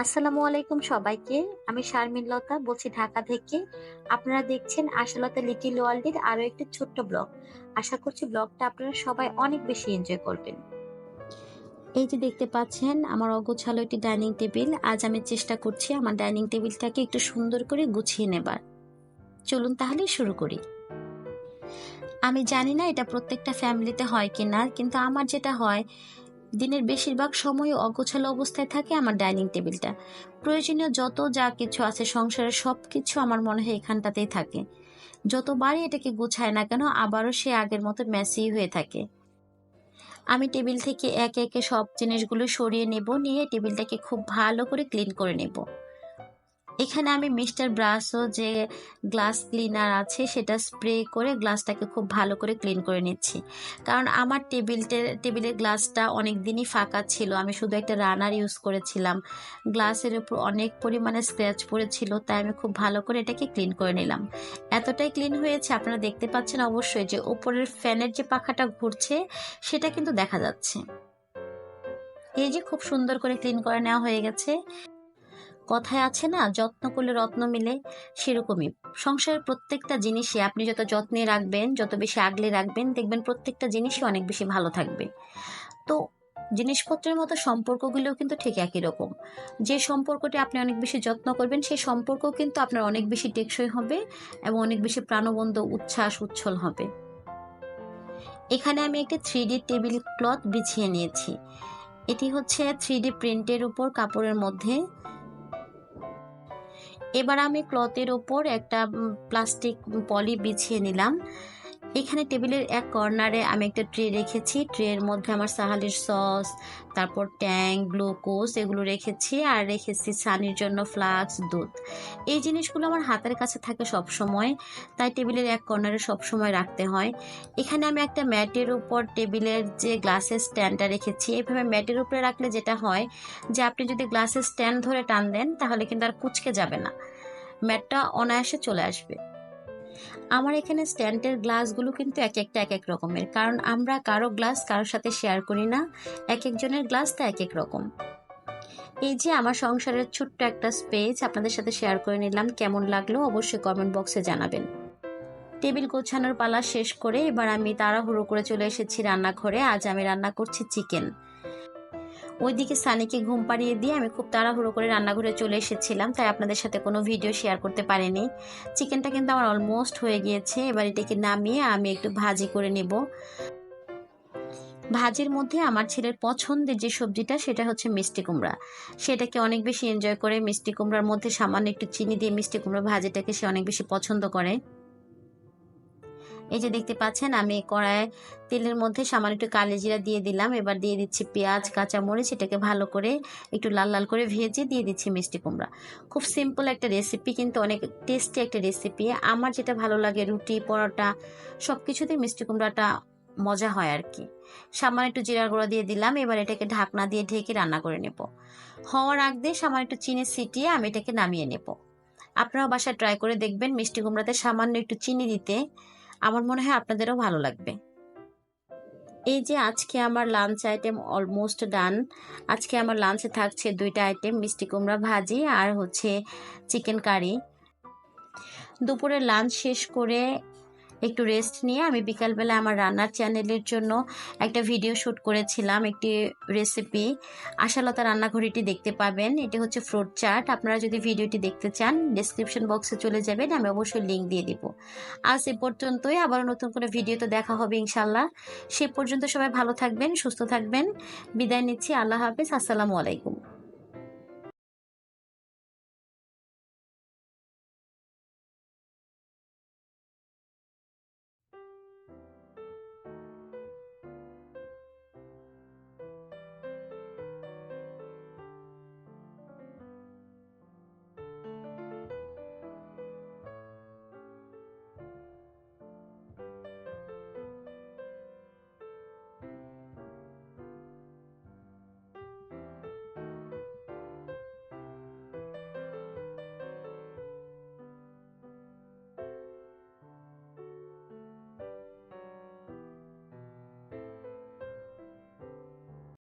আসসালামু আলাইকুম সবাইকে। আমি শারমিন লতা বলছি ঢাকা থেকে। আপনারা দেখছেন আশালতা লিটিল ওয়ার্ল্ডের আরো একটি ছোট্ট ব্লগ। আশা করছি ব্লগটা আপনারা সবাই অনেক বেশি এনজয় করবেন। এই যে দেখতে পাচ্ছেন আমার অগোছালো একটি ডাইনিং টেবিল। আজ আমি চেষ্টা করছি আমার ডাইনিং টেবিলটাকে একটু সুন্দর করে গুছিয়ে নেবার। চলুন তাহলে শুরু করি। আমি জানি না এটা প্রত্যেকটা ফ্যামিলিতে হয় কিনা, কিন্তু আমার যেটা হয় দিনের বেশিরভাগ সময় অগোছালো অবস্থায় থাকে আমার ডাইনিং টেবিলটা। প্রয়োজনীয় যত যা কিছু আছে সংসারের সবকিছু আমার মনে হয় এখানটাতেই থাকে। যতবারই এটাকে গুছায় না কেন আবারও সে আগের মতো মেসি হয়ে থাকে। আমি টেবিল থেকে একে একে সব জিনিসগুলো সরিয়ে নেব, নিয়ে টেবিলটাকে খুব ভালো করে ক্লিন করে নেব। এখানে আমি মিস্টার ব্রাশও যে গ্লাস ক্লিনার আছে সেটা স্প্রে করে গ্লাসটাকে খুব ভালো করে ক্লিন করে নিচ্ছি। কারণ আমার টেবিলের গ্লাসটা অনেক দিনই ফাঁকা ছিল, আমি শুধু একটা রানার ইউজ করেছিলাম। গ্লাসের উপর অনেক পরিমাণে স্ক্র্যাচ পড়েছিল, তাই আমি খুব ভালো করে এটাকে ক্লিন করে নিলাম। এতটাই ক্লিন হয়েছে আপনারা দেখতে পাচ্ছেন অবশ্যই যে উপরের ফ্যানের যে পাখাটা ঘুরছে সেটা কিন্তু দেখা যাচ্ছে। এই যে খুব সুন্দর করে ক্লিন করে নেওয়া হয়ে গেছে। কথায় আছে না, যত্ন করলে রত্ন মিলে, সেরকমই সংসারের প্রত্যেকটা জিনিসই আপনি যত যত্নে রাখবেন, যত বেশি আগলে রাখবেন, দেখবেন প্রত্যেকটা জিনিসই অনেক বেশি ভালো থাকবে। তো জিনিসপত্রের মতো সম্পর্কগুলোও কিন্তু ঠিক একই রকম। যে সম্পর্কটি আপনি অনেক বেশি যত্ন করবেন সেই সম্পর্ক কিন্তু আপনার অনেক বেশি টেকসই হবে এবং অনেক বেশি প্রাণবন্ত উচ্ছ্বাস উচ্ছল হবে। এখানে আমি একটি 3D টেবিল ক্লথ বিছিয়ে নিয়েছি। এটি হচ্ছে 3D প্রিন্টের উপর কাপড়ের মধ্যে। এবার আমি ক্লথের ওপর একটা প্লাস্টিক পলি বিছিয়ে নিলাম। এখানে টেবিলের এক কর্নারে আমি একটা ট্রে রেখেছি। ট্রের মধ্যে আমার সাহালির সস, তারপর ট্যাং, গ্লুকোজ এগুলো রেখেছি, আর রেখেছি সানির জন্য ফ্লাক্স, দুধ। এই জিনিসগুলো আমার হাতের কাছে থাকে সব সময়, তাই টেবিলের এক কর্নারে সব সময় রাখতে হয়। এখানে আমি একটা ম্যাটের উপর টেবিলের যে গ্লাসের স্ট্যান্ডটা রেখেছি। এভাবে ম্যাটের উপরে রাখলে যেটা হয় যে আপনি যদি গ্লাসের স্ট্যান্ড ধরে টান দেন তাহলে কিন্তু আর কুঁচকে যাবে না, ম্যাটটা অনায়াসে চলে আসবে। আমার এখানে স্ট্যান্ডের গ্লাসগুলো কিন্তু এক একটা এক এক রকমের, কারণ আমরা কারো গ্লাস কারোর সাথে শেয়ার করি না। এক একজনের গ্লাস তা এক এক রকম। এই যে আমার সংসারের ছোট্ট একটা স্পেস আপনাদের সাথে শেয়ার করে নিলাম। কেমন লাগলো অবশ্যই কমেন্ট বক্সে জানাবেন। টেবিল গোছানোর পালা শেষ করে এবার আমি তাড়াহুড়ো করে চলে এসেছি রান্নাঘরে। আজ আমি রান্না করছি চিকেন। ওইদিকে সানিকে ঘুম পাড়িয়ে দিয়ে আমি খুব তাড়াহুড়ো করে রান্নাঘরে চলে এসেছিলাম, তাই আপনাদের সাথে কোনো ভিডিও শেয়ার করতে পারিনি। চিকেনটা কিন্তু আমার অলমোস্ট হয়ে গিয়েছে। এবার এটাকে নামিয়ে আমি একটু ভাজি করে নেব। ভাজির মধ্যে আমার ছেলের পছন্দের যে সবজিটা সেটা হচ্ছে মিষ্টি কুমড়া। সেটাকে অনেক বেশি এনজয় করে। মিষ্টি কুমড়ার মধ্যে সামান্য একটু চিনি দিয়ে মিষ্টি কুমড়া ভাজিটাকে সে অনেক বেশি পছন্দ করে। এই যে দেখতে পাচ্ছেন আমি কড়াইয়ে তেলের মধ্যে সামান্য একটু কালো জিরা দিয়ে দিলাম। এবার দিয়ে দিচ্ছি পেঁয়াজ, কাঁচামরিচ, এটাকে ভালো করে একটু লাল লাল করে ভেজে দিয়ে দিচ্ছি মিষ্টি কুমড়া। খুব সিম্পল একটা রেসিপি, কিন্তু অনেক টেস্টি একটা রেসিপি। আমার যেটা ভালো লাগে রুটি, পরোটা সব কিছুতেই মিষ্টি কুমড়াটা মজা হয় আর কি। সামান্য একটু জিরার গুঁড়া দিয়ে দিলাম। এবার এটাকে ঢাকনা দিয়ে ঢেকে রান্না করে নেব। হওয়ার আগ দিয়ে সামান্য একটু চিনি ছিটিয়ে আমি এটাকে নামিয়ে নেব। আপনারাও বাসায় ট্রাই করে দেখবেন মিষ্টি কুমড়াতে সামান্য একটু চিনি দিতে। আমার মনে হয় আপনাদেরও ভালো লাগবে। এই যে আজকে আমার লাঞ্চ আইটেম অলমোস্ট ডান। আজকে আমার লাঞ্চে থাকছে দুইটা আইটেম, মিষ্টি কুমড়া ভাজি আর হচ্ছে চিকেন কারি। দুপুরে লাঞ্চ শেষ করে একটু রেস্ট নিয়ে আমি বিকালবেলা আমার রান্নার চ্যানেলের জন্য একটা ভিডিও শ্যুট করেছিলাম, একটি রেসিপি। আশালতা রান্নাঘরিটি দেখতে পাবেন। এটি হচ্ছে ফ্রুট চাট। আপনারা যদি ভিডিওটি দেখতে চান ডেসক্রিপশন বক্সে চলে যাবেন, আমি অবশ্যই লিঙ্ক দিয়ে দিব। আজ এ পর্যন্তই, আবারও নতুন কোনো ভিডিওতে দেখা হবে ইনশাল্লাহ। সে পর্যন্ত সবাই ভালো থাকবেন, সুস্থ থাকবেন। বিদায় নিচ্ছি। আল্লাহ হাফেজ। আসসালামু আলাইকুম।